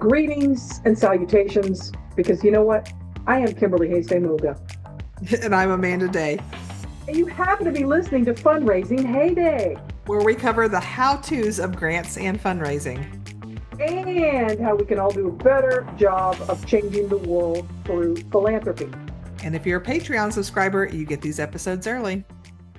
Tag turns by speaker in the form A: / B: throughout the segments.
A: Greetings and salutations, because you know what? I am Kimberly HayDay,
B: And I'm Amanda Day,
A: and you happen to be listening to Fundraising HayDay,
B: where we cover the how-tos of grants and fundraising.
A: and how we can all do a better job of changing the world through philanthropy.
B: And if you're a Patreon subscriber, you get these episodes early.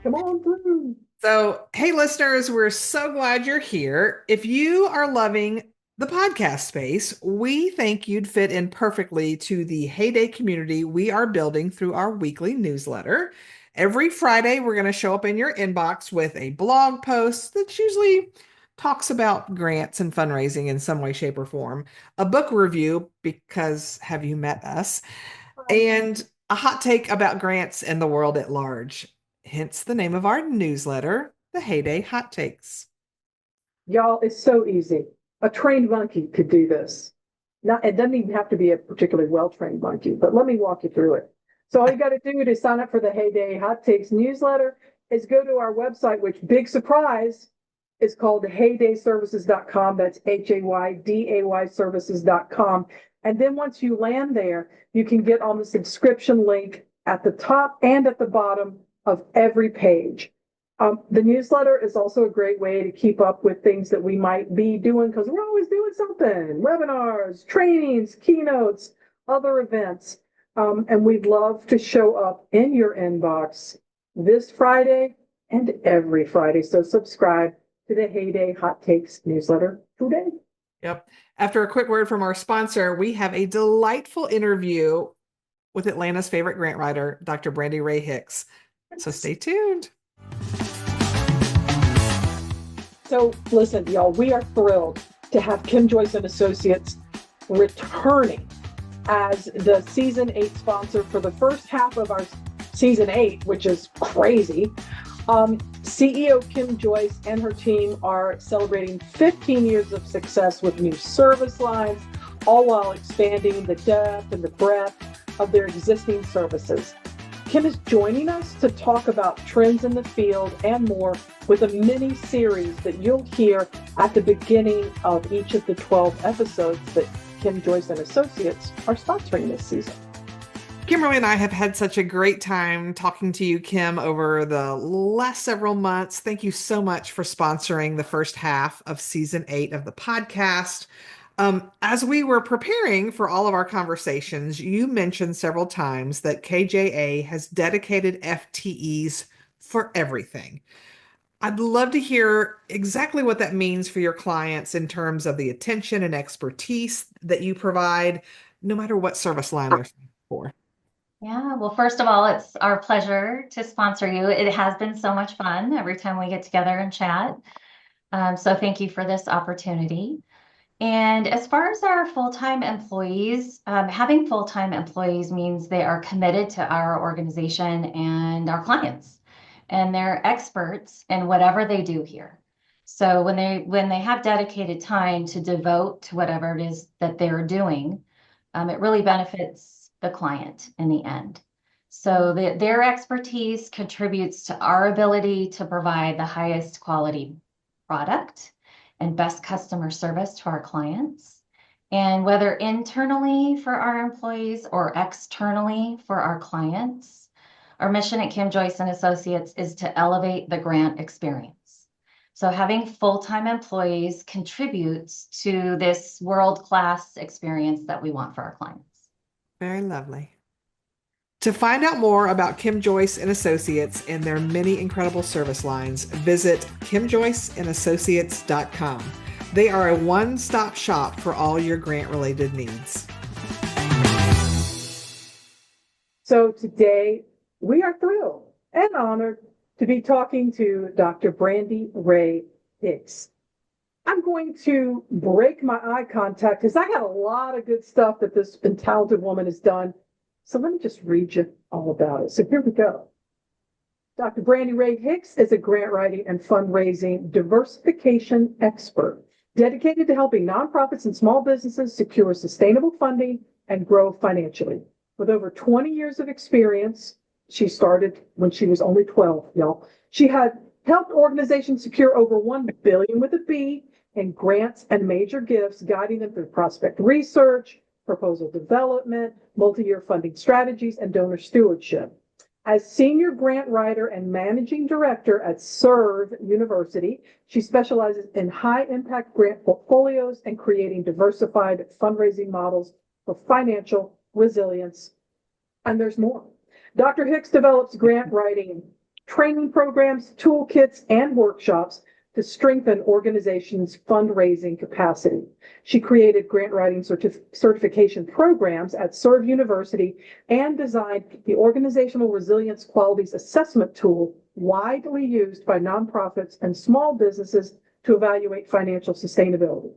A: Come on through.
B: So, hey, listeners, we're so glad you're here. If you are loving the podcast space, we think you'd fit in perfectly to the HayDay community we are building through our weekly newsletter. Every Friday, we're going to show up in your inbox with a blog post that usually talks about grants and fundraising in some way, shape, or form, a book review, because have you met us, and a hot take about grants and the world at large. Hence the name of our newsletter, the HayDay Hot Takes.
A: Y'all, it's so easy. A trained monkey could do this. It doesn't even have to be a particularly well-trained monkey, but let me walk you through it. So all you got to do to sign up for the HayDay Hot Takes newsletter is go to our website, which, big surprise, is called haydayservices.com. That's HAYDAY services.com. And then once you land there, you can get on the subscription link at the top and at the bottom of every page. The newsletter is also a great way to keep up with things that we might be doing, because we're always doing something: webinars, trainings, keynotes, other events. And we'd love to show up in your inbox this Friday and every Friday. So subscribe to the HayDay Hot Takes newsletter today.
B: Yep. After a quick word from our sponsor, we have a delightful interview with Atlanta's favorite grant writer, Dr. Brandi Rae Hicks. So stay tuned.
A: So listen, y'all, we are thrilled to have Kim Joyce and Associates returning as the season 8 sponsor for the first half of our season 8, which is crazy. CEO Kim Joyce and her team are celebrating 15 years of success with new service lines, all while expanding the depth and the breadth of their existing services. Kim is joining us to talk about trends in the field and more, with a mini series that you'll hear at the beginning of each of the 12 episodes that Kim Joyce and Associates are sponsoring this season.
B: Kimberly and I have had such a great time talking to you, Kim, over the last several months. Thank you so much for sponsoring the first half of season 8 of the podcast. As we were preparing for all of our conversations, you mentioned several times that KJA has dedicated FTEs for everything. I'd love to hear exactly what that means for your clients in terms of the attention and expertise that you provide, no matter what service line they're for.
C: Yeah, well, first of all, it's our pleasure to sponsor you. It has been so much fun every time we get together and chat. So thank you for this opportunity. And as far as our full-time employees, having full-time employees means they are committed to our organization and our clients, and they're experts in whatever they do here. So when they have dedicated time to devote to whatever it is that they're doing, it really benefits the client in the end. So their expertise contributes to our ability to provide the highest quality product and best customer service to our clients. And whether internally for our employees or externally for our clients, our mission at Kim Joyce and Associates is to elevate the grant experience. So having full-time employees contributes to this world-class experience that we want for our clients.
B: Very lovely. To find out more about Kim Joyce and Associates and their many incredible service lines, visit kimjoyceandassociates.com. They are a one-stop shop for all your grant-related needs.
A: So today, we are thrilled and honored to be talking to Dr. Brandi Rae Hicks. I'm going to break my eye contact because I got a lot of good stuff that this talented woman has done. So let me just read you all about it. So here we go. Dr. Brandi Rae Hicks is a grant writing and fundraising diversification expert dedicated to helping nonprofits and small businesses secure sustainable funding and grow financially. With over 20 years of experience, she started when she was only 12, y'all. She had helped organizations secure over $1 billion with a B in grants and major gifts, guiding them through prospect research, proposal development, multi-year funding strategies, and donor stewardship. As senior grant writer and managing director at Serve University, she specializes in high-impact grant portfolios and creating diversified fundraising models for financial resilience. And there's more. Dr. Hicks develops grant writing training programs, toolkits, and workshops to strengthen organizations' fundraising capacity. She created grant writing certification programs at Serve University and designed the Organizational Resilience Qualities Assessment tool widely used by nonprofits and small businesses to evaluate financial sustainability.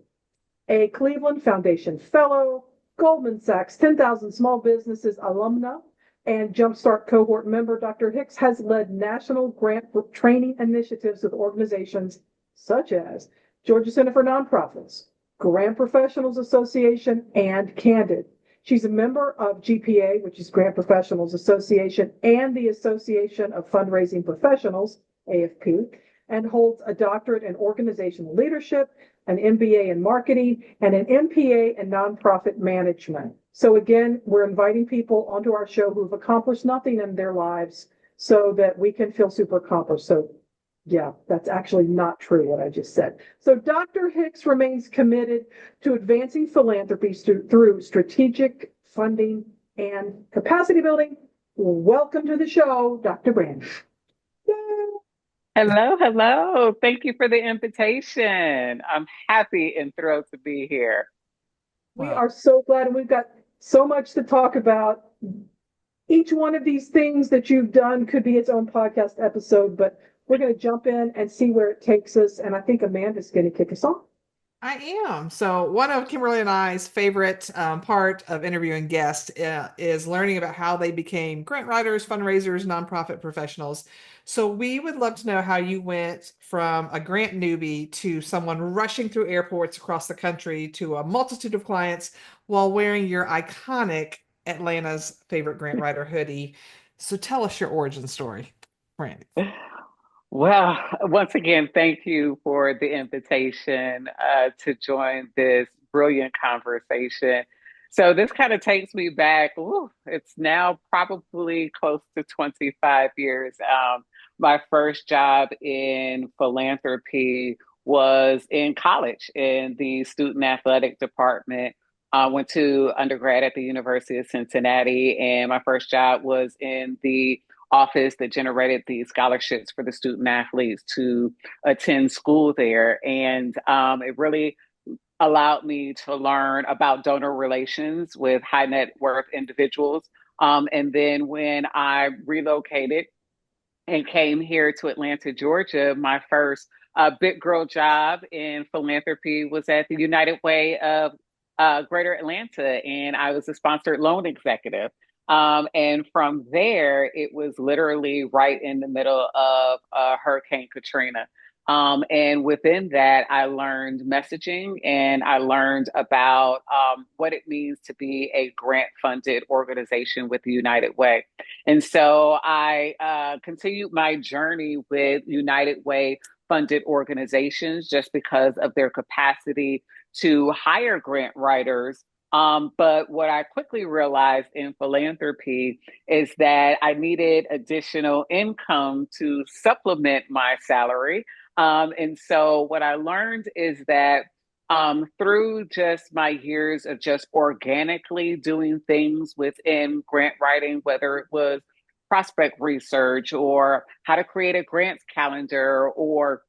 A: A Cleveland Foundation Fellow, Goldman Sachs 10,000 Small Businesses alumna, and Jumpstart cohort member, Dr. Hicks has led national grant training initiatives with organizations such as Georgia Center for Nonprofits, Grant Professionals Association, and Candid. She's a member of GPA, which is Grant Professionals Association, and the Association of Fundraising Professionals, AFP, and holds a doctorate in organizational leadership, an MBA in marketing, and an MPA in nonprofit management. So again, we're inviting people onto our show who've accomplished nothing in their lives so that we can feel super accomplished. So yeah, that's actually not true what I just said. So Dr. Hicks remains committed to advancing philanthropy through strategic funding and capacity building. Welcome to the show, Dr. Brandi.
D: Hello, hello. Thank you for the invitation. I'm happy and thrilled to be here.
A: We are so glad, and we've got so much to talk about. Each one of these things that you've done could be its own podcast episode, but we're going to jump in and see where it takes us. And I think Amanda's going to kick us off.
B: I am. So one of Kimberly and I's favorite part of interviewing guests is learning about how they became grant writers, fundraisers, nonprofit professionals. So we would love to know how you went from a grant newbie to someone rushing through airports across the country to a multitude of clients while wearing your iconic Atlanta's favorite grant writer hoodie. So tell us your origin story, Brandi.
D: Well, once again, thank you for the invitation to join this brilliant conversation. So this kind of takes me back. It's now probably close to 25 years. My first job in philanthropy was in college in the student athletic department. I went to undergrad at the University of Cincinnati, and my first job was in the office that generated the scholarships for the student athletes to attend school there. And it really allowed me to learn about donor relations with high net worth individuals. And then when I relocated and came here to Atlanta, Georgia, my first big girl job in philanthropy was at the United Way of Greater Atlanta, and I was a sponsored loan executive. And from there, it was literally right in the middle of Hurricane Katrina. And within that, I learned messaging and I learned about what it means to be a grant funded organization with the United Way. And so I continued my journey with United Way funded organizations just because of their capacity to hire grant writers. But what I quickly realized in philanthropy is that I needed additional income to supplement my salary. And so what I learned is that through just my years of just organically doing things within grant writing, whether it was prospect research or how to create a grants calendar, or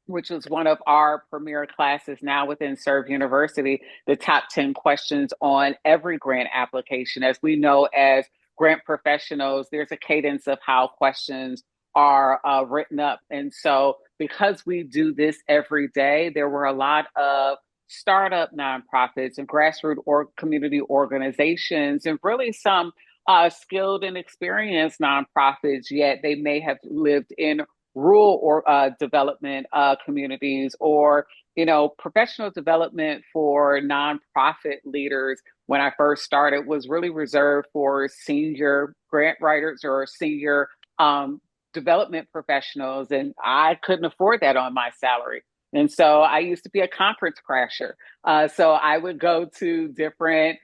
D: which was one of our premier classes now within Serve University, the top 10 questions on every grant application. As we know, as grant professionals, there's a cadence of how questions are written up. And so because we do this every day, there were a lot of startup nonprofits and grassroots or community organizations and really some skilled and experienced nonprofits, yet they may have lived in rural or development communities, or professional development for nonprofit leaders when I first started was really reserved for senior grant writers or senior development professionals, and I couldn't afford that on my salary. And so I used to be a conference crasher. So I would go to different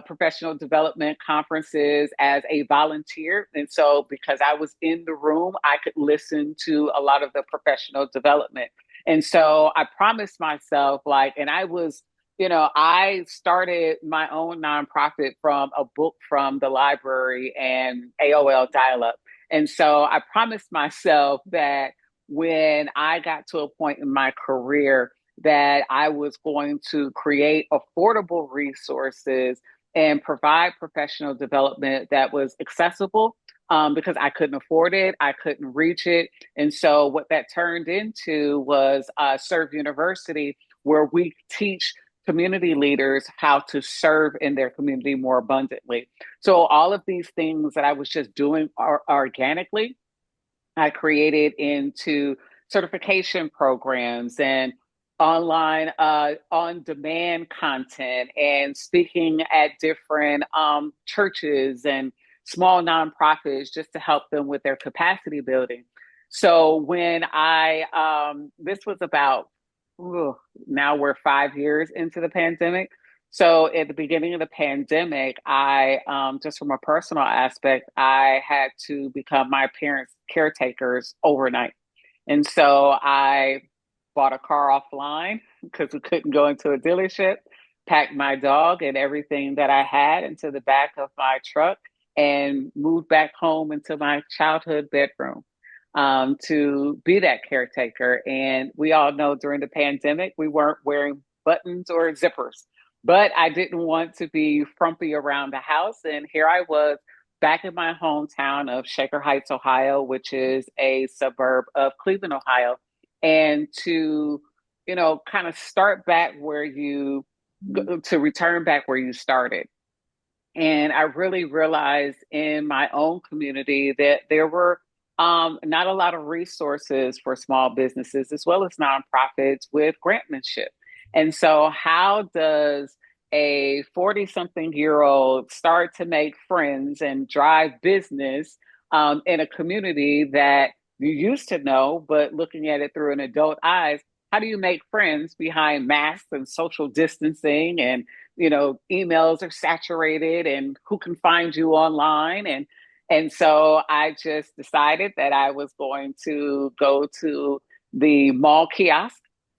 D: professional development conferences as a volunteer. And so because I was in the room, I could listen to a lot of the professional development. And so I promised myself, like, and I was, I started my own nonprofit from a book from the library and AOL dial-up. And so I promised myself that when I got to a point in my career that I was going to create affordable resources and provide professional development that was accessible, because I couldn't afford it, I couldn't reach it. And so what that turned into was Serve University, where we teach community leaders how to serve in their community more abundantly. So all of these things that I was just doing organically, I created into certification programs and online on-demand content and speaking at different churches and small nonprofits just to help them with their capacity building. So when this was about, now we're 5 years into the pandemic. So at the beginning of the pandemic, I, just from a personal aspect, I had to become my parents' caretakers overnight. And so I bought a car offline because we couldn't go into a dealership, packed my dog and everything that I had into the back of my truck, and moved back home into my childhood bedroom to be that caretaker. And we all know during the pandemic, we weren't wearing buttons or zippers, but I didn't want to be frumpy around the house. And here I was back in my hometown of Shaker Heights, Ohio, which is a suburb of Cleveland, Ohio. And to, kind of start back to return back where you started. And I really realized in my own community that there were not a lot of resources for small businesses as well as nonprofits with grantsmanship. And so how does a 40-something-year-old start to make friends and drive business in a community that you used to know, but looking at it through an adult eyes, how do you make friends behind masks and social distancing and, emails are saturated and who can find you online? And so I just decided that I was going to go to the mall kiosk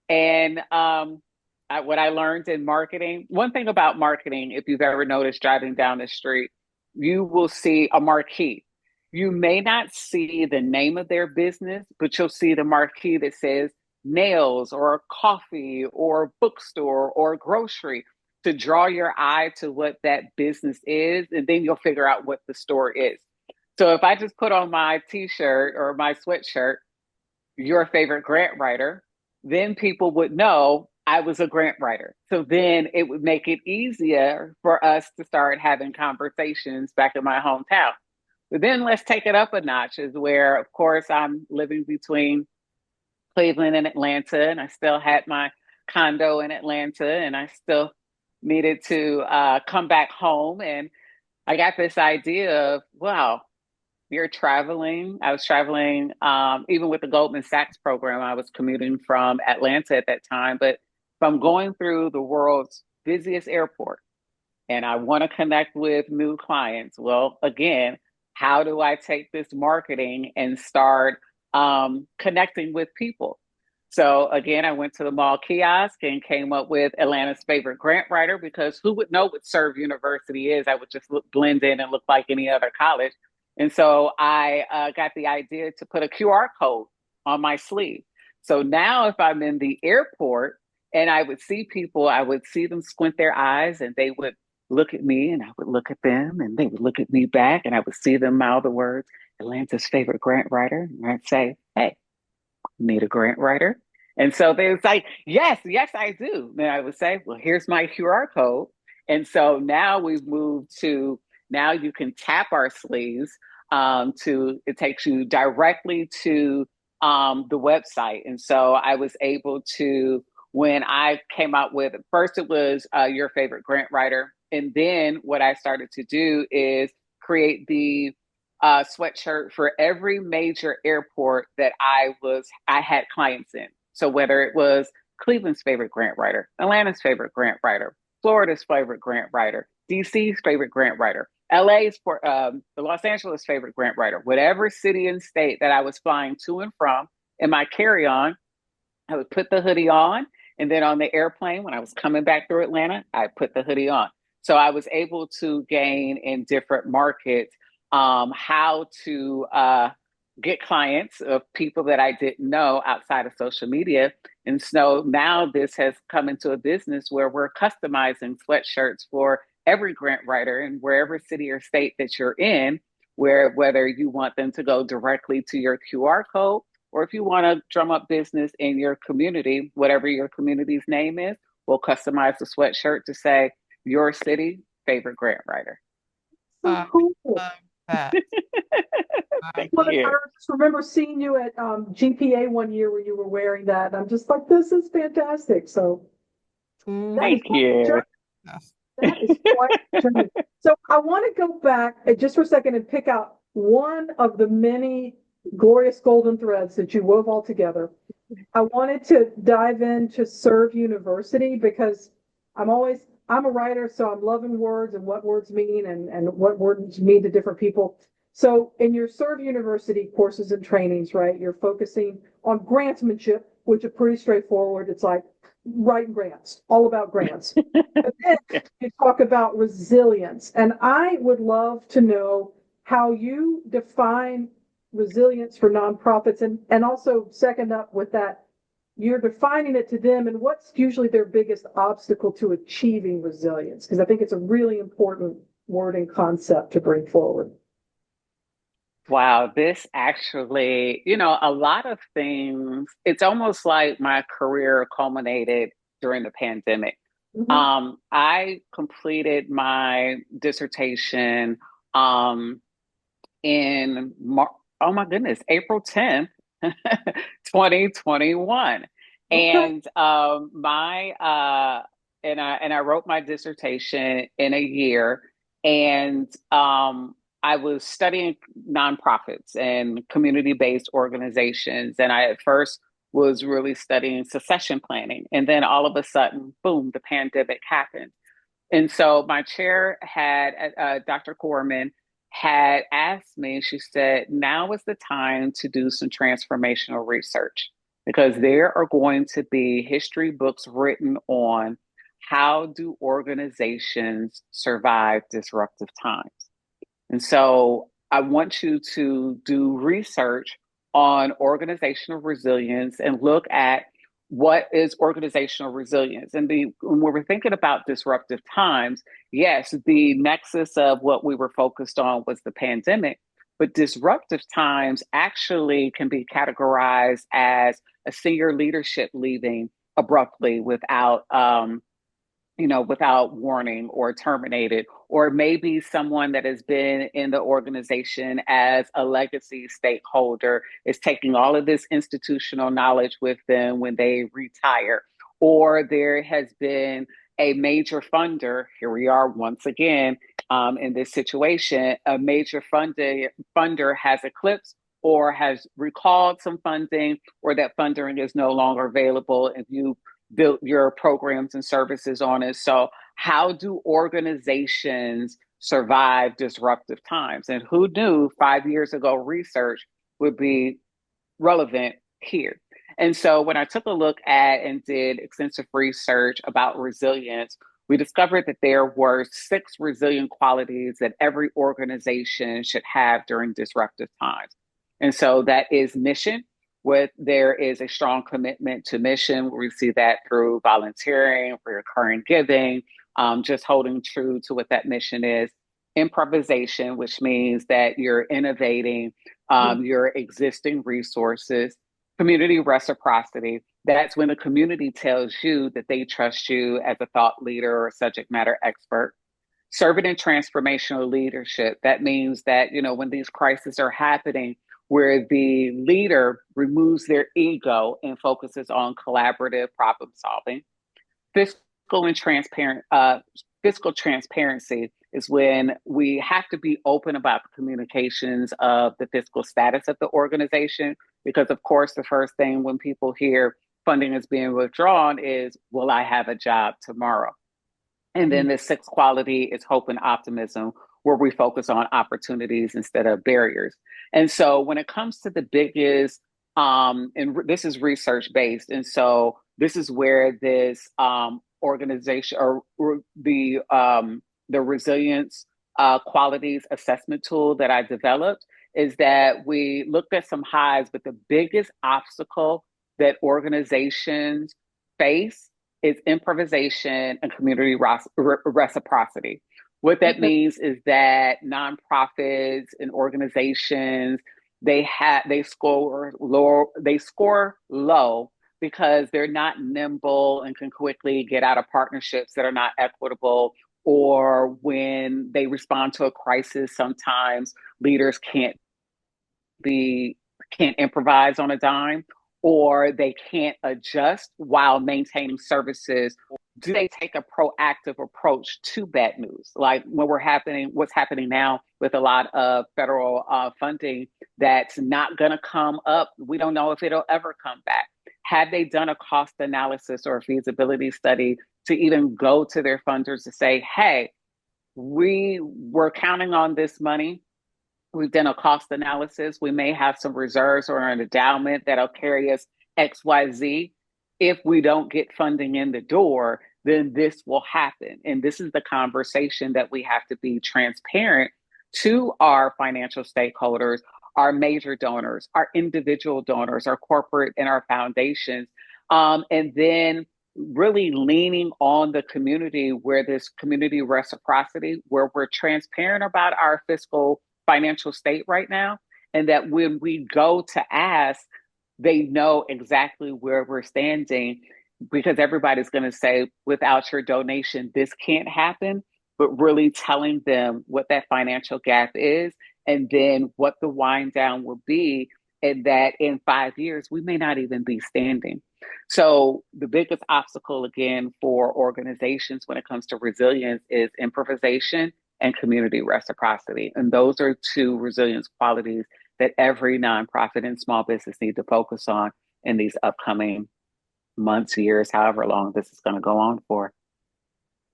D: and what I learned in marketing. One thing about marketing, if you've ever noticed driving down the street, you will see a marquee. You may not see the name of their business, but you'll see the marquee that says nails or coffee or bookstore or grocery to draw your eye to what that business is. And then you'll figure out what the store is. So if I just put on my t-shirt or my sweatshirt, your favorite grant writer, then people would know I was a grant writer. So then it would make it easier for us to start having conversations back in my hometown. But then let's take it up a notch, is where, of course, I'm living between Cleveland and Atlanta, and I still had my condo in Atlanta, and I still needed to come back home. And I got this idea of, wow, you're traveling. I was traveling, even with the Goldman Sachs program, I was commuting from Atlanta at that time. But if I'm going through the world's busiest airport and I want to connect with new clients, well, again, how do I take this marketing and start connecting with people? So again, I went to the mall kiosk and came up with Atlanta's favorite grant writer, because who would know what Serve University is? I would just blend in and look like any other college. And so I got the idea to put a QR code on my sleeve. So now if I'm in the airport and I would see people, I would see them squint their eyes and they would look at me and I would look at them and they would look at me back, and I would see them mouth the words, Atlanta's favorite grant writer. And I'd say, hey, need a grant writer? And so they would say, yes, I do. And I would say, well, here's my QR code. And so now we've moved to, now you can tap our sleeves it takes you directly to the website. And so I was able to, when I came out with, first it was your favorite grant writer. And then what I started to do is create the sweatshirt for every major airport that I had clients in. So whether it was Cleveland's favorite grant writer, Atlanta's favorite grant writer, Florida's favorite grant writer, DC's favorite grant writer, LA's for the Los Angeles favorite grant writer, whatever city and state that I was flying to and from in my carry-on, I would put the hoodie on. And then on the airplane, when I was coming back through Atlanta, I put the hoodie on. So I was able to gain in different markets how to get clients of people that I didn't know outside of social media. And so now this has come into a business where we're customizing sweatshirts for every grant writer in wherever city or state that you're in, whether you want them to go directly to your QR code, or if you want to drum up business in your community, whatever your community's name is, we'll customize the sweatshirt to say your city favorite grant writer.
A: So cool.
B: Love that.
D: Thank
A: Well,
D: you.
A: I just remember seeing you at GPA one year where you were wearing that. I'm just like, this is fantastic. So
D: Thank you.
A: that is quite a journey. So I want to go back just for a second and pick out one of the many glorious golden threads that you wove all together. I wanted to dive into Serve University because I'm a writer, so I'm loving words and what words mean and what words mean to different people. So in your Serve University courses and trainings, right, you're focusing on grantsmanship, which is pretty straightforward. It's like writing grants, all about grants. But then you talk about resilience. And I would love to know how you define resilience for nonprofits and also second up with that, you're defining it to them and what's usually their biggest obstacle to achieving resilience? Because I think it's a really important word and concept to bring forward.
D: Wow, this actually, a lot of things, it's almost like my career culminated during the pandemic.
A: Mhm.
D: I completed my dissertation in oh my goodness, April 10th, 2021.
A: Okay.
D: And I wrote my dissertation in a year. And I was studying nonprofits and community-based organizations. And I at first was really studying succession planning. And then all of a sudden, boom, the pandemic happened. And so my chair had, Dr. Corman had asked me, she said, now is the time to do some transformational research because there are going to be history books written on how do organizations survive disruptive times. And so I want you to do research on organizational resilience and look at what is organizational resilience. And when we're thinking about disruptive times, yes, the nexus of what we were focused on was the pandemic, but disruptive times actually can be categorized as a senior leadership leaving abruptly without warning or terminated, or maybe someone that has been in the organization as a legacy stakeholder is taking all of this institutional knowledge with them when they retire, or there has been a major funder. Here we are once again in this situation. A major funder has eclipsed or has recalled some funding, or that funding is no longer available, and you built your programs and services on it. So how do organizations survive disruptive times? And who knew 5 years ago research would be relevant here? And so when I took a look at and did extensive research about resilience, we discovered that there were 6 resilient qualities that every organization should have during disruptive times. And so that is mission, there is a strong commitment to mission. We see that through volunteering, recurring giving, just holding true to what that mission is. Improvisation, which means that you're innovating your existing resources. Community reciprocity, that's when the community tells you that they trust you as a thought leader or subject matter expert. Servant and transformational leadership, that means that, when these crises are happening, where the leader removes their ego and focuses on collaborative problem solving. Fiscal and fiscal transparency is when we have to be open about the communications of the fiscal status of the organization. Because, of course, the first thing when people hear funding is being withdrawn is, will I have a job tomorrow? And then the sixth quality is hope and optimism, where we focus on opportunities instead of barriers. And so when it comes to the biggest, and this is research based, and so this is where this organization or the resilience qualities assessment tool that I developed is that we looked at some highs, but the biggest obstacle that organizations face is improvisation and community reciprocity. What that means is that nonprofits and organizations they score low because they're not nimble and can quickly get out of partnerships that are not equitable, or when they respond to a crisis, sometimes leaders can't improvise on a dime, or they can't adjust while maintaining services. Do they take a proactive approach to bad news? Like what's happening now with a lot of federal funding that's not going to come up. We don't know if it'll ever come back. Have they done a cost analysis or a feasibility study to even go to their funders to say, hey, we were counting on this money. We've done a cost analysis. We may have some reserves or an endowment that'll carry us XYZ. If we don't get funding in the door, then this will happen. And this is the conversation that we have to be transparent to our financial stakeholders, our major donors, our individual donors, our corporate and our foundations. And then really leaning on the community, where this community reciprocity, where we're transparent about our fiscal financial state right now, and that when we go to ask, they know exactly where we're standing, because everybody's going to say, without your donation, this can't happen. But really telling them what that financial gap is, and then what the wind down will be, and that in 5 years, we may not even be standing. So the biggest obstacle, again, for organizations when it comes to resilience is improvisation and community reciprocity. And those are two resilience qualities that every nonprofit and small business need to focus on in these upcoming months, years, however long this is going to go on for.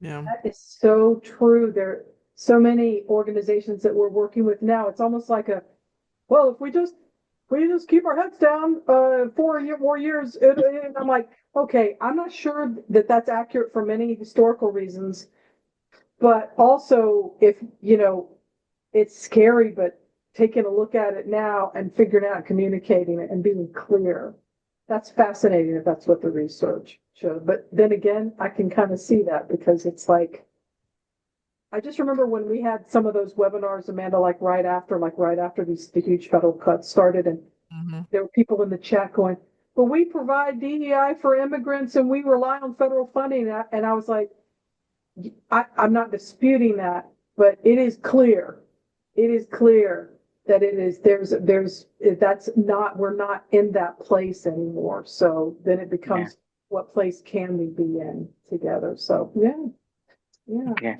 B: Yeah.
A: That is so true. There are so many organizations that we're working with now. It's almost like well, if we just keep our heads down 4 more years, and I'm like, okay, I'm not sure that that's accurate for many historical reasons. But also, if, it's scary, but taking a look at it now and figuring out, communicating it and being clear, that's fascinating if that's what the research showed. But then again, I can kind of see that, because it's like, I just remember when we had some of those webinars, Amanda, right after the huge federal cuts started, and there were people in the chat going, well, we provide DEI for immigrants and we rely on federal funding. And I was like, I'm not disputing that, but it is clear. It is clear that we're not in that place anymore. So then it becomes, what place can we be in together? So yeah.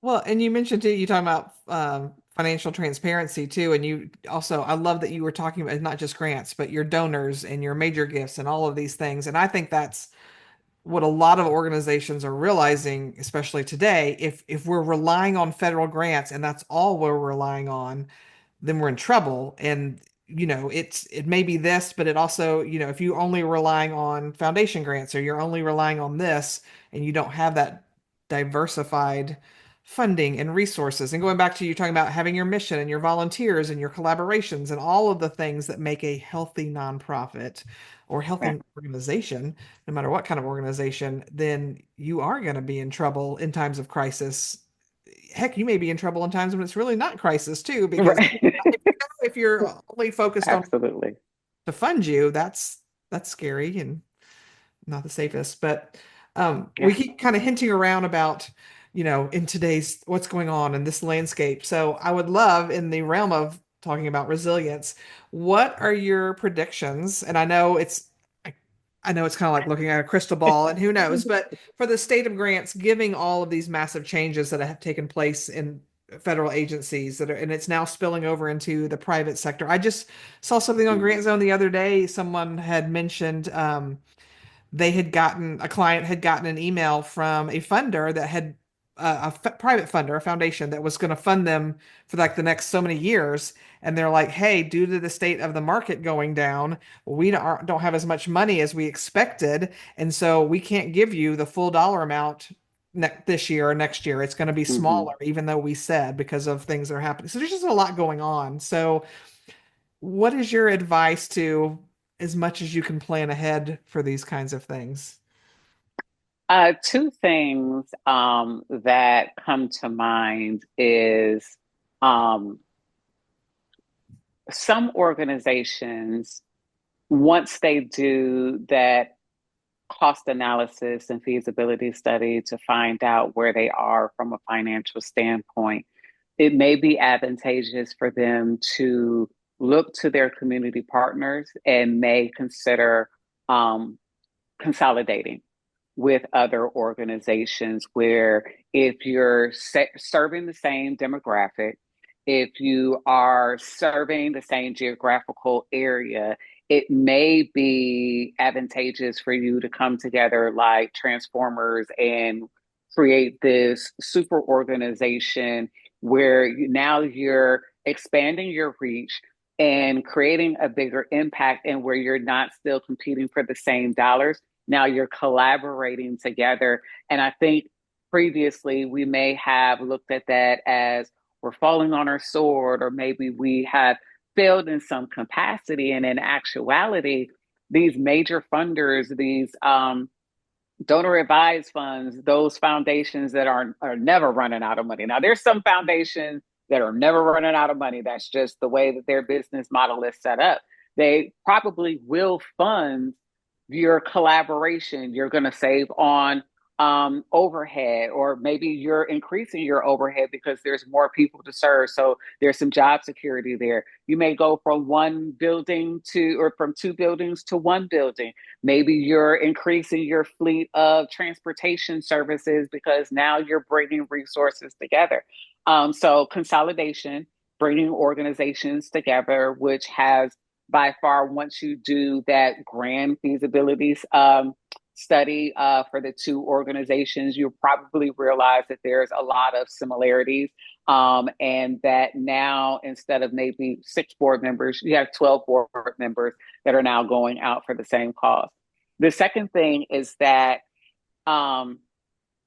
B: Well, and you mentioned too, you talking about financial transparency too, and you also, I love that you were talking about not just grants, but your donors and your major gifts and all of these things. And I think that's what a lot of organizations are realizing, especially today. If we're relying on federal grants and that's all we're relying on, then we're in trouble. And it may be this, but it also, if you only relying on foundation grants, or you're only relying on this, and you don't have that diversified funding and resources, and going back to you talking about having your mission and your volunteers and your collaborations and all of the things that make a healthy nonprofit or healthy organization, no matter what kind of organization, then you are going to be in trouble in times of crisis. Heck, you may be in trouble in times when it's really not crisis too, because if you're only focused on
D: Absolutely
B: to fund you, that's scary and not the safest. But we keep kind of hinting around about, in today's what's going on in this landscape. So I would love, in the realm of talking about resilience, what are your predictions? And I know I know it's kind of like looking at a crystal ball and who knows, but for the state of grants, giving all of these massive changes that have taken place in federal agencies and it's now spilling over into the private sector. I just saw something on Grant Zone the other day. Someone had mentioned, a client had gotten an email from a funder that had private funder, a foundation that was going to fund them for like the next so many years. And they're like, hey, due to the state of the market going down, we don't have as much money as we expected. And so we can't give you the full dollar amount this year or next year. It's going to be
D: Mm-hmm.
B: smaller, even though we said, because of things that are happening. So there's just a lot going on. So what is your advice to, as much as you can plan ahead for these kinds of things?
D: Two things that come to mind is um, some organizations, once they do that cost analysis and feasibility study to find out where they are from a financial standpoint, it may be advantageous for them to look to their community partners and may consider um, consolidating with other organizations where if you're serving the same demographic, if you are serving the same geographical area, it may be advantageous for you to come together like transformers and create this super organization where now you're expanding your reach and creating a bigger impact, and where you're not still competing for the same dollars. Now you're collaborating together. And I think previously we may have looked at that as we're falling on our sword, or maybe we have failed in some capacity. And in actuality, these major funders, these donor advised funds, those foundations that are never running out of money. Now, there's some foundations that are never running out of money. That's just the way that their business model is set up. They probably will fund your collaboration. You're going to save on overhead, or maybe you're increasing your overhead because there's more people to serve. So there's some job security there. You may go from one building to, or from two buildings to one building. Maybe you're increasing your fleet of transportation services because now you're bringing resources together. So consolidation, bringing organizations together, which has by far, once you do that grand feasibility study for the two organizations, you'll probably realize that there's a lot of similarities, and that now instead of maybe 6 board members, you have 12 board members that are now going out for the same cause. The second thing is that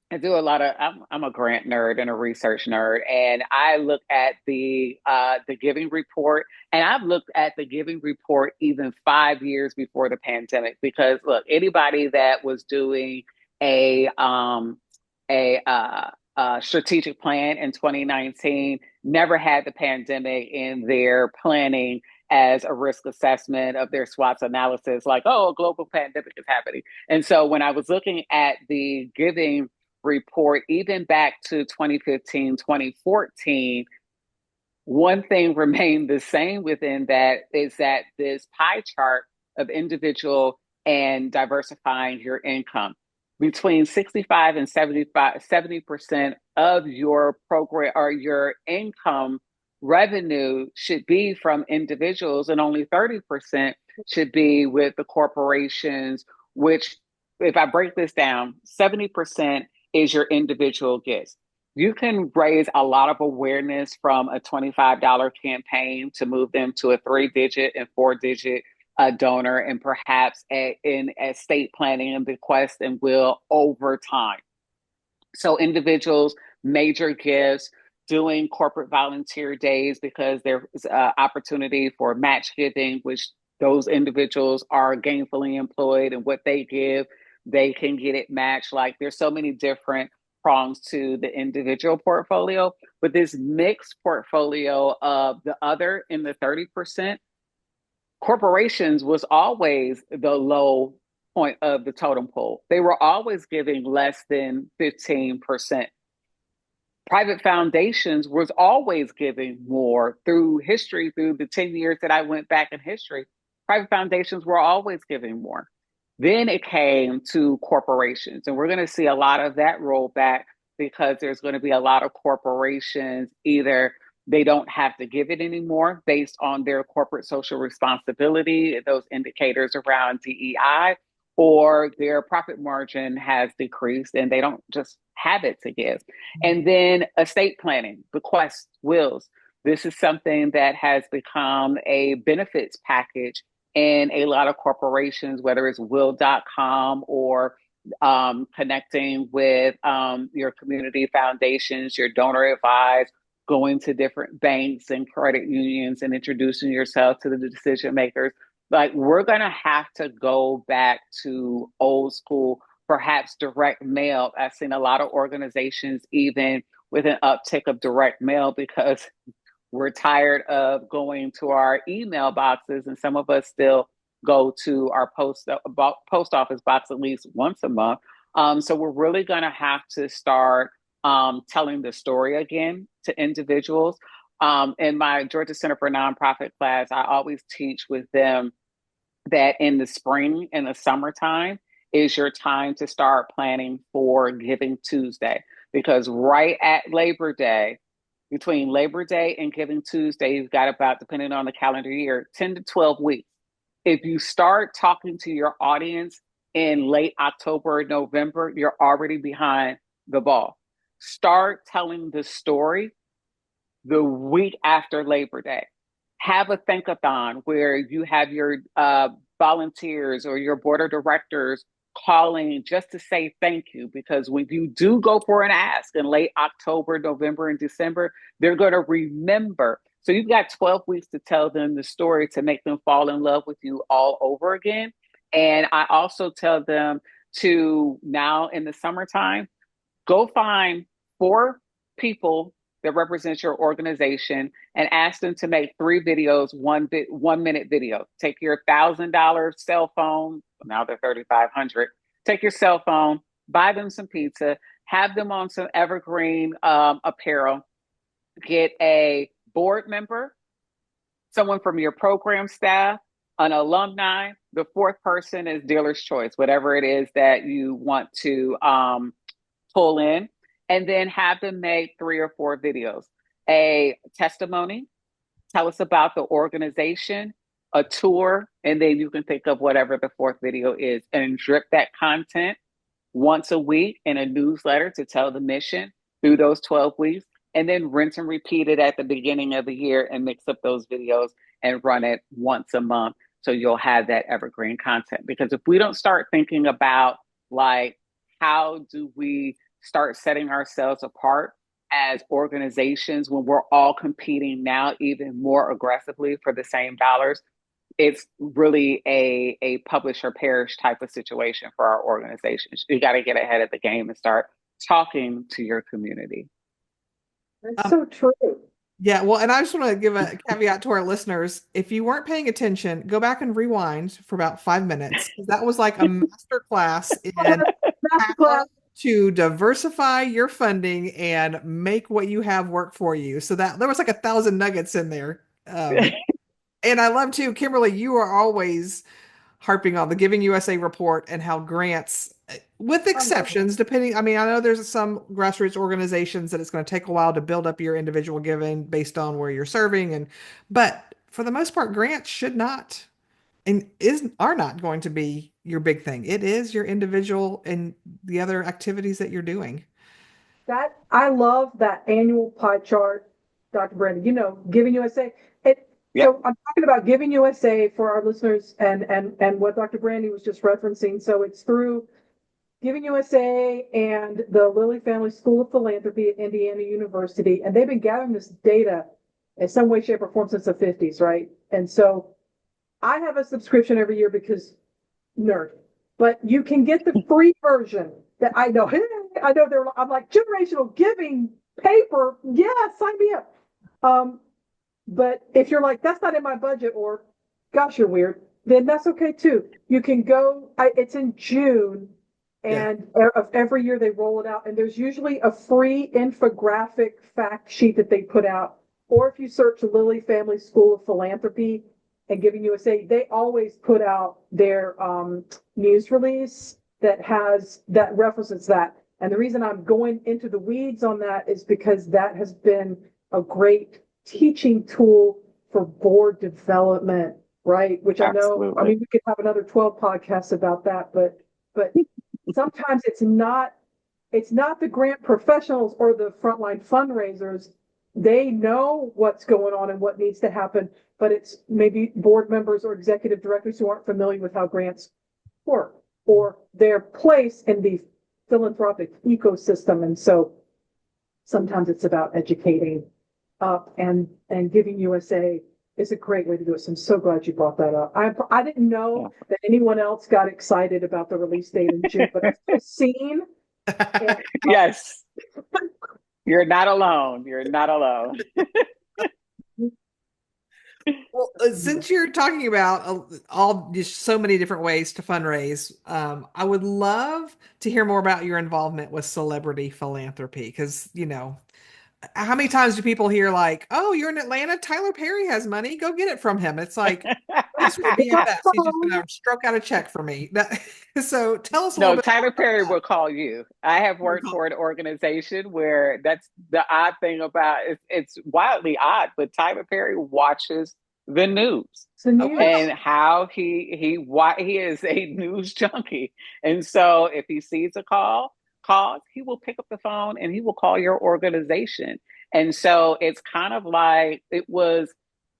D: I do a lot of. I'm a grant nerd and a research nerd, and I look at the giving report, and I've looked at the giving report even 5 years before the pandemic. Because look, anybody that was doing a um a strategic plan in 2019 never had the pandemic in their planning as a risk assessment of their SWOT analysis, like, oh, a global pandemic is happening. And so when I was looking at the giving report, even back to 2015, 2014, one thing remained the same within that is that this pie chart of individual and diversifying your income. Between 65 and 70% of your program or your income revenue should be from individuals, and only 30% should be with the corporations, which, if I break this down, 70% is your individual gifts. You can raise a lot of awareness from a $25 campaign to move them to a 3-digit and 4-digit donor, and perhaps in estate planning and bequest and will over time. So individuals, major gifts, doing corporate volunteer days because there's opportunity for match giving, which those individuals are gainfully employed, and what they give, they can get it matched. Like, there's so many different prongs to the individual portfolio, but this mixed portfolio of the other in the 30%, corporations was always the low point of the totem pole. They were always giving less than 15%. Private foundations was always giving more through history, through the 10 years that I went back in history. Private foundations were always giving more. Then it came to corporations, and we're going to see a lot of that roll back because there's going to be a lot of corporations either they don't have to give it anymore based on their corporate social responsibility, those indicators around DEI, or their profit margin has decreased and they don't just have it to give. And then estate planning, bequests, wills. This is something that has become a benefits package in a lot of corporations, whether it's will.com or connecting with your community foundations, your donor advised, going to different banks and credit unions and introducing yourself to the decision makers. Like, we're going to have to go back to old school, perhaps direct mail. I've seen a lot of organizations even with an uptick of direct mail because we're tired of going to our email boxes, and some of us still go to our post office box at least once a month. So we're really going to have to start telling the story again to individuals. In my Georgia Center for Nonprofit class, I always teach with them that in the spring and the summertime is your time to start planning for Giving Tuesday, because right at Labor Day, between Labor Day and Giving Tuesday, you've got about, depending on the calendar year, 10 to 12 weeks. If you start talking to your audience in late October or November, you're already behind the ball. Start telling the story the week after Labor Day. Have a think-a-thon where you have your volunteers or your board of directors calling just to say thank you, because when you do go for an ask in late October, November, and December, they're going to remember. So you've got 12 weeks to tell them the story to make them fall in love with you all over again. And I also tell them to, now in the summertime, go find 4 people that represent your organization and ask them to make 3 videos, 1 minute video. Take your $1,000 cell phone. Now they're $3,500. Take your cell phone, buy them some pizza, have them on some evergreen apparel, get a board member, someone from your program staff, an alumni. The 4th person is dealer's choice, whatever it is that you want to pull in, and then have them make 3 or 4 videos. A testimony, tell us about the organization, a tour, and then you can think of whatever the 4th video is, and drip that content once a week in a newsletter to tell the mission through those 12 weeks, and then rinse and repeat it at the beginning of the year and mix up those videos and run it once a month. So you'll have that evergreen content. Because if we don't start thinking about, like, how do we start setting ourselves apart as organizations when we're all competing now even more aggressively for the same dollars, it's really a publish or perish type of situation for our organizations. You got to get ahead of the game and start talking to your community.
A: That's so true.
B: Yeah, well, and I just want to give a caveat to our listeners. If you weren't paying attention, go back and rewind for about 5 minutes. That was like a master class in how to diversify your funding and make what you have work for you. So that there was like 1,000 nuggets in there. And I love too, Kimberly, you are always harping on the Giving USA report and how grants, with exceptions, depending, I mean, I know there's some grassroots organizations that it's going to take a while to build up your individual giving based on where you're serving. But for the most part, grants should not and are not going to be your big thing. It is your individual and the other activities that you're doing.
A: That I love that annual pie chart, Dr. Brandi. You know, Giving USA. So I'm talking about Giving USA for our listeners and what Dr. Brandi was just referencing. So it's through Giving USA and the Lilly Family School of Philanthropy at Indiana University, and they've been gathering this data in some way, shape, or form since the 50s, right? And so I have a subscription every year because nerd, but you can get the free version that I know. I'm like, generational giving paper. Yeah, sign me up. But if you're like, that's not in my budget, or gosh, you're weird, then that's okay too. You can go, it's in June, and of every year they roll it out. And there's usually a free infographic fact sheet that they put out. Or if you search Lilly Family School of Philanthropy, and Giving USA, they always put out their news release that references that. And the reason I'm going into the weeds on that is because that has been a great teaching tool for board development, right? Which I know,
D: Absolutely.
A: I mean, we could have another 12 podcasts about that, but sometimes it's not the grant professionals or the frontline fundraisers. They know what's going on and what needs to happen, but it's maybe board members or executive directors who aren't familiar with how grants work or their place in the philanthropic ecosystem. And so sometimes it's about educating up, and Giving USA is a great way to do it. So I'm so glad you brought that up. I didn't know that anyone else got excited about the release date in June, but I've seen. And,
D: Yes. You're not alone. You're not alone.
B: Well, since you're talking about all just so many different ways to fundraise, I would love to hear more about your involvement with celebrity philanthropy. Because, how many times do people hear like, "Oh, you're in Atlanta, Tyler Perry has money, go get it from him." It's like, that's my BFF. He's just gonna stroke out a check for me. So tell us a little
D: No,
B: bit
D: Tyler
B: more
D: Perry
B: about
D: will call you. I have worked for an organization where that's the odd thing about it. It's wildly odd, but Tyler Perry watches the news
A: the news.
D: and how he is a news junkie. And so if he sees a calls, he will pick up the phone and he will call your organization. And so it's kind of like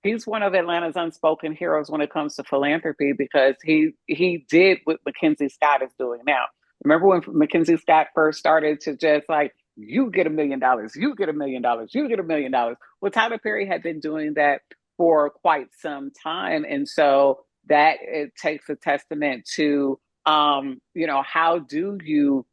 D: he's one of Atlanta's unspoken heroes when it comes to philanthropy because he did what Mackenzie Scott is doing now. Remember when Mackenzie Scott first started to just like, you get $1 million, you get $1 million, you get $1 million. Well, Tyler Perry had been doing that for quite some time. And so that it takes a testament to, how do you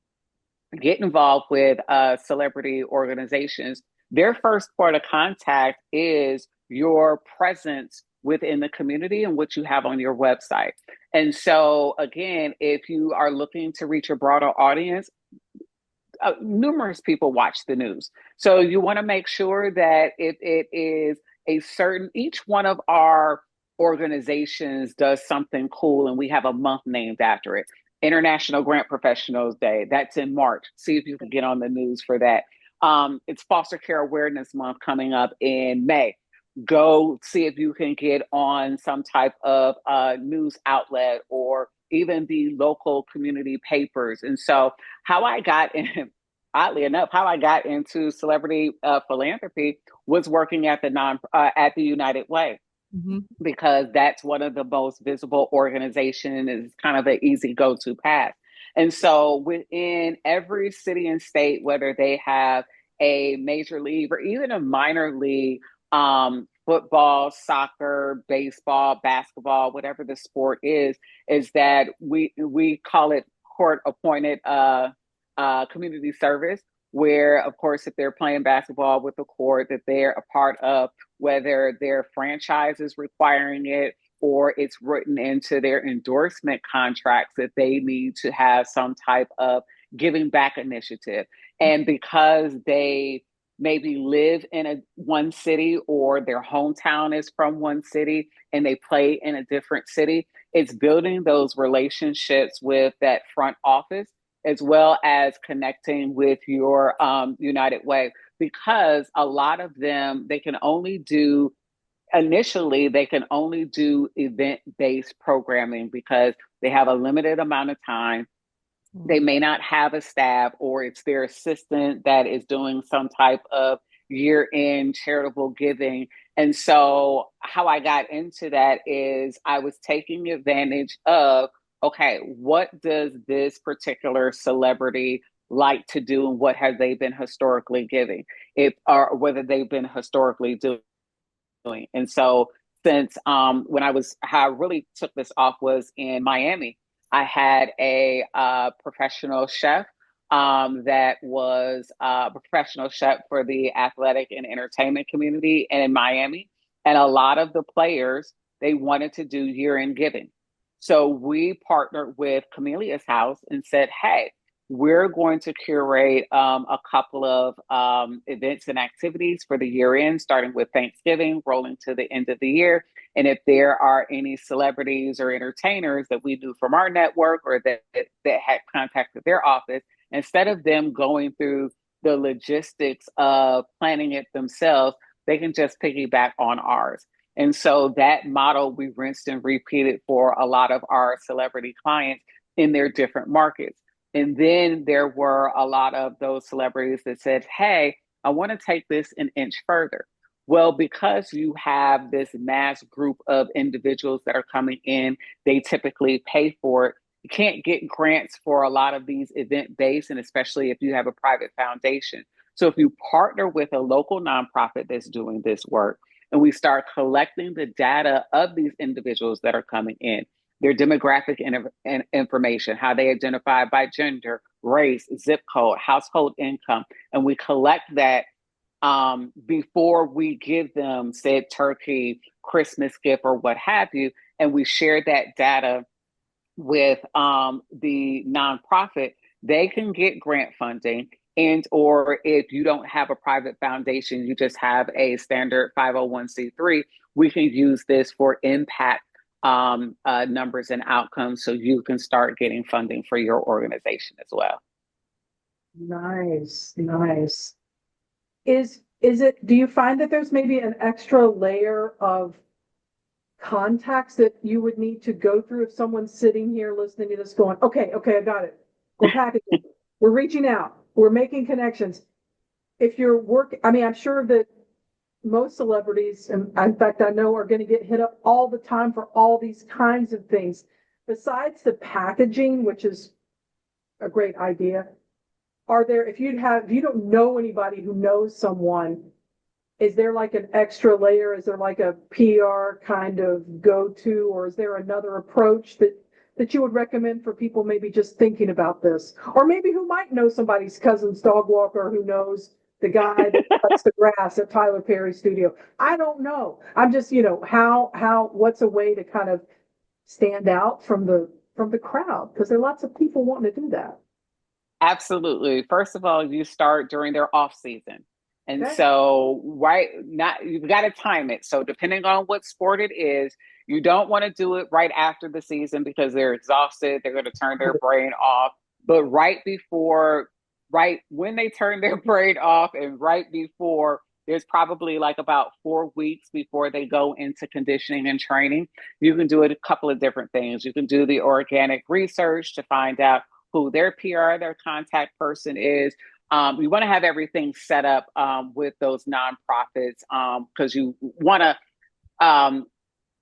D: get involved with celebrity organizations? Their first point of contact is your presence within the community and what you have on your website. And so, again, if you are looking to reach a broader audience, numerous people watch the news. So you want to make sure that if it is each one of our organizations does something cool, and we have a month named after it. International Grant Professionals Day, that's in March. See if you can get on the news for that. It's Foster Care Awareness Month coming up in May. Go see if you can get on some type of news outlet or even the local community papers. And so how I got in, oddly enough, how I got into celebrity philanthropy was working at the United Way. Mm-hmm. Because that's one of the most visible organizations. It's kind of an easy go-to path. And so within every city and state, whether they have a major league or even a minor league, football, soccer, baseball, basketball, whatever the sport is that we call it court-appointed community service, where, of course, if they're playing basketball with the court that they're a part of, whether their franchise is requiring it or it's written into their endorsement contracts that they need to have some type of giving back initiative. And because they maybe live in one city or their hometown is from one city and they play in a different city, it's building those relationships with that front office as well as connecting with your United Way, because a lot of them, they can only do event-based programming because they have a limited amount of time. They may not have a staff, or it's their assistant that is doing some type of year-end charitable giving. And so how I got into that is I was taking advantage of, okay, what does this particular celebrity like to do and what have they been historically giving, or whether they've been historically doing. And so since how I really took this off was in Miami. I had a professional chef that was a professional chef for the athletic and entertainment community in Miami. And a lot of the players, they wanted to do year-end giving. So we partnered with Camelia's House and said, hey, we're going to curate a couple of events and activities for the year end, starting with Thanksgiving, rolling to the end of the year. And if there are any celebrities or entertainers that we knew from our network or that had contacted their office, instead of them going through the logistics of planning it themselves, they can just piggyback on ours. And so that model we rinsed and repeated for a lot of our celebrity clients in their different markets. And then there were a lot of those celebrities that said, hey, I want to take this an inch further. Well, because you have this mass group of individuals that are coming in, they typically pay for it. You can't get grants for a lot of these event-based, and especially if you have a private foundation. So if you partner with a local nonprofit that's doing this work, and we start collecting the data of these individuals that are coming in, their demographic information, how they identify by gender, race, zip code, household income. And we collect that before we give them said turkey, Christmas gift, or what have you. And we share that data with the nonprofit. They can get grant funding. And or if you don't have a private foundation, you just have a standard 501c3, we can use this for impact numbers and outcomes so you can start getting funding for your organization as well.
A: Nice, nice. Is it, do you find that there's maybe an extra layer of contacts that you would need to go through if someone's sitting here listening to this going, okay, I got it. We're packaging, we're reaching out, we're making connections. If you're working, I mean, I'm sure that most celebrities, and in fact, I know are going to get hit up all the time for all these kinds of things. Besides the packaging, which is a great idea, are there, if you don't know anybody who knows someone, is there like an extra layer? Is there like a PR kind of go-to, or is there another approach that you would recommend for people maybe just thinking about this? Or maybe who might know somebody's cousin's dog walker who knows the guy that cuts the grass at Tyler Perry's studio. I don't know. I'm just, what's a way to kind of stand out from the crowd? Because there are lots of people wanting to do that.
D: Absolutely. First of all, you start during their off season. And
A: Okay.
D: so, you've got to time it. So depending on what sport it is, you don't want to do it right after the season because they're exhausted. They're going to turn their brain off. But right when they turn their brain off and right before, there's probably like about 4 weeks before they go into conditioning and training. You can do it a couple of different things. You can do the organic research to find out who their PR, their contact person is. You want to have everything set up with those nonprofits because you want to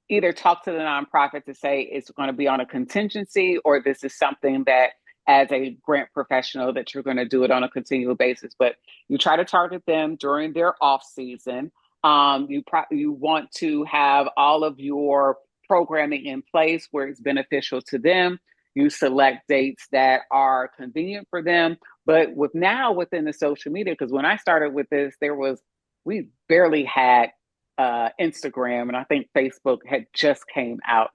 D: either talk to the nonprofit to say it's going to be on a contingency, or this is something that as a grant professional that you're going to do it on a continual basis. But you try to target them during their off season. You want to have all of your programming in place where it's beneficial to them. You select dates that are convenient for them. But within the social media, because when I started with this, we barely had Instagram, and I think Facebook had just came out.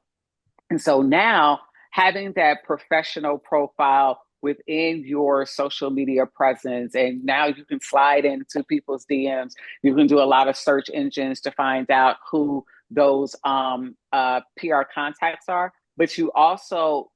D: And so now having that professional profile within your social media presence, and now you can slide into people's DMs. You can do a lot of search engines to find out who those PR contacts are. But you also,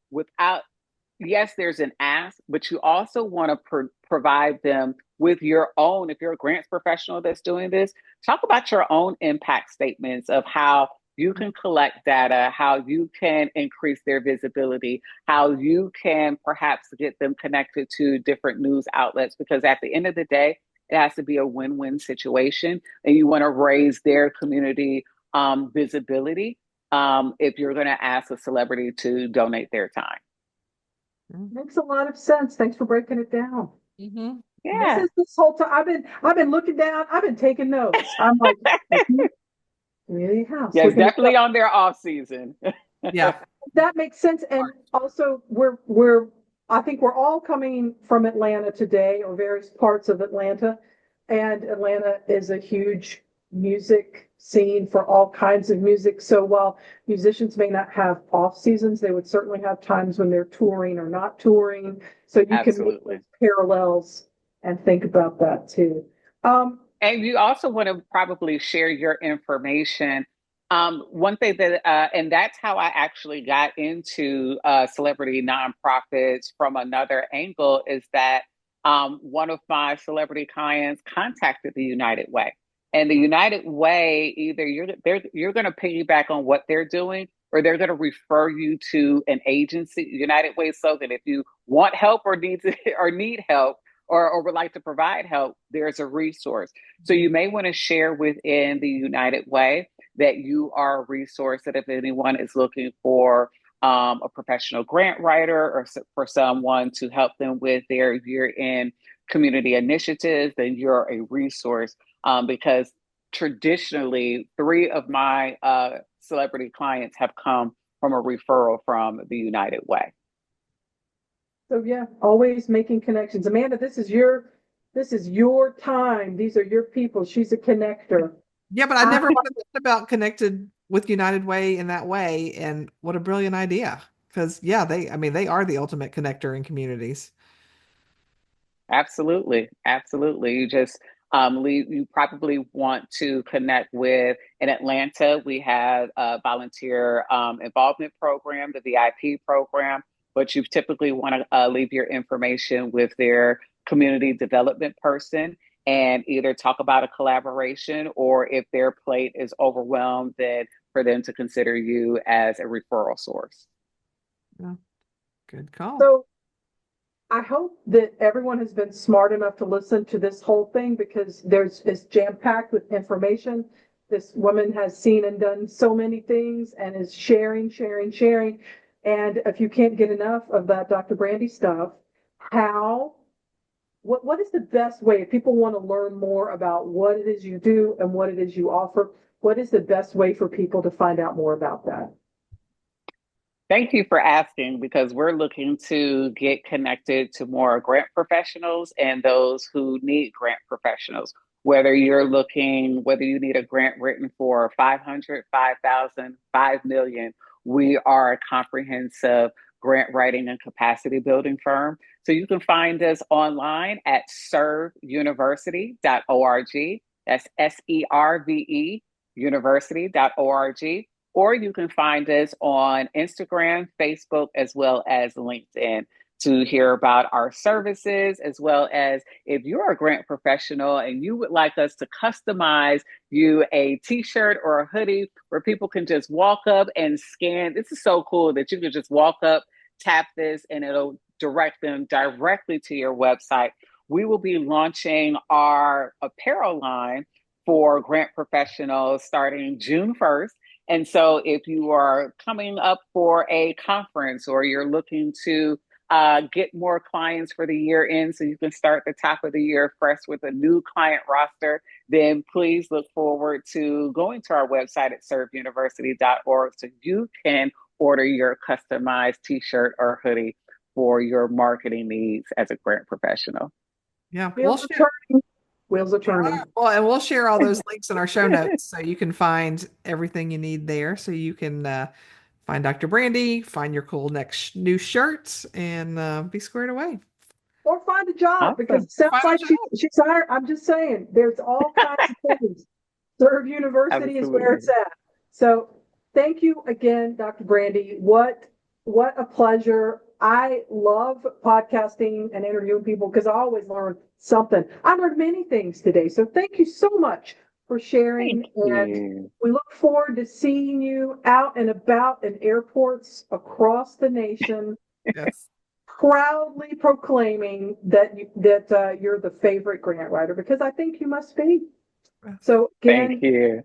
D: yes, there's an ask, but you also want to provide them with your own, if you're a grants professional that's doing this, talk about your own impact statements of how you can collect data, how you can increase their visibility, how you can perhaps get them connected to different news outlets, because at the end of the day, it has to be a win-win situation, and you want to raise their community visibility if you're going to ask a celebrity to donate their time.
A: Makes a lot of sense. Thanks for breaking it down.
B: Mm-hmm.
D: Yeah.
A: This whole time I've been looking down. I've been taking notes. I'm like, community house.
D: Yeah, it's definitely on their off season.
B: Yeah,
A: that makes sense. And also, I think we're all coming from Atlanta today, or various parts of Atlanta, and Atlanta is a huge music scene for all kinds of music. So while musicians may not have off seasons, they would certainly have times when they're touring or not touring. So you can make
D: Absolutely.
A: those parallels and think about that too.
D: And you also want to probably share your information. One thing that, and that's how I actually got into celebrity nonprofits from another angle, is that one of my celebrity clients contacted the United Way. And the United Way, either you're going to piggyback on what they're doing, or they're going to refer you to an agency, United Way, so that if you want help or need help, or would like to provide help, there's a resource. So you may want to share within the United Way that you are a resource, that if anyone is looking for a professional grant writer, or for someone to help them with their year-end community initiatives, then you're a resource. Because traditionally, 3 of my celebrity clients have come from a referral from the United Way.
A: So yeah, always making connections. Amanda, this is your time. These are your people. She's a connector.
B: Yeah, but I never would have thought about connected with United Way in that way. And what a brilliant idea. Because yeah, they are the ultimate connector in communities.
D: Absolutely. Absolutely. You probably want to connect with, in Atlanta, we have a volunteer involvement program, the VIP program, but you typically want to leave your information with their community development person and either talk about a collaboration, or if their plate is overwhelmed, then for them to consider you as a referral source.
B: Yeah, good call.
A: So I hope that everyone has been smart enough to listen to this whole thing, because it's jam-packed with information. This woman has seen and done so many things and is sharing. And if you can't get enough of that Dr. Brandi stuff, what is the best way, if people want to learn more about what it is you do and what it is you offer, what is the best way for people to find out more about that?
D: Thank you for asking, because we're looking to get connected to more grant professionals and those who need grant professionals. Whether you need a grant written for 500, 5,000, 5 million, we are a comprehensive grant writing and capacity building firm. So you can find us online at serveuniversity.org. That's SERVE university.org. Or you can find us on Instagram, Facebook, as well as LinkedIn to hear about our services, as well as if you're a grant professional and you would like us to customize you a t-shirt or a hoodie where people can just walk up and scan. This is so cool that you can just walk up, tap this, and it'll direct them directly to your website. We will be launching our apparel line for grant professionals starting June 1st. And so if you are coming up for a conference, or you're looking to get more clients for the year end, so you can start the top of the year fresh with a new client roster, then please look forward to going to our website at serveuniversity.org so you can order your customized t-shirt or hoodie for your marketing needs as a grant professional.
B: Yeah,
A: Wheels are turning.
B: Well, and we'll share all those links in our show notes so you can find everything you need there. So you can find Dr. Brandi, find your cool next new shirts, and be squared away.
A: Or find a job, because it sounds like she's hired. I'm just saying, there's all kinds of things. Serve University is where it's at. So thank you again, Dr. Brandi. What a pleasure. I love podcasting and interviewing people because I always learn something. I learned many things today. So thank you so much for sharing. And we look forward to seeing you out and about in airports across the nation.
B: Yes.
A: Proudly proclaiming that you're the favorite grant writer, because I think you must be. So again,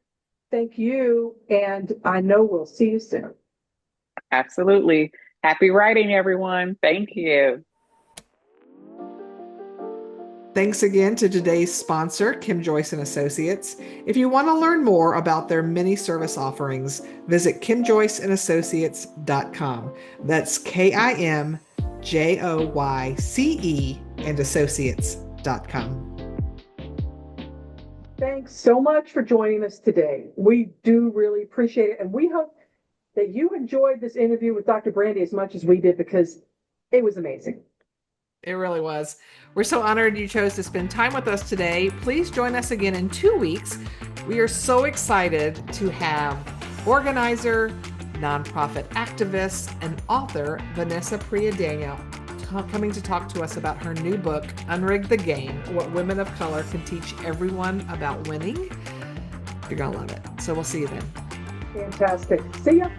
A: thank you. And I know we'll see you soon.
D: Absolutely. Happy writing, everyone. Thank you.
B: Thanks again to today's sponsor, Kim Joyce and Associates. If you want to learn more about their many service offerings, visit kimjoyceandassociates.com. That's KIMJOYCE and associates.com.
A: Thanks so much for joining us today. We do really appreciate it. And we hope that you enjoyed this interview with Dr. Brandi as much as we did, because it was amazing.
B: It really was. We're so honored you chose to spend time with us today. Please join us again in 2 weeks. We are so excited to have organizer, nonprofit activist, and author Vanessa Priya-Daniel coming to talk to us about her new book, Unrig the Game, What Women of Color Can Teach Everyone About Winning. You're going to love it. So we'll see you then.
A: Fantastic. See ya.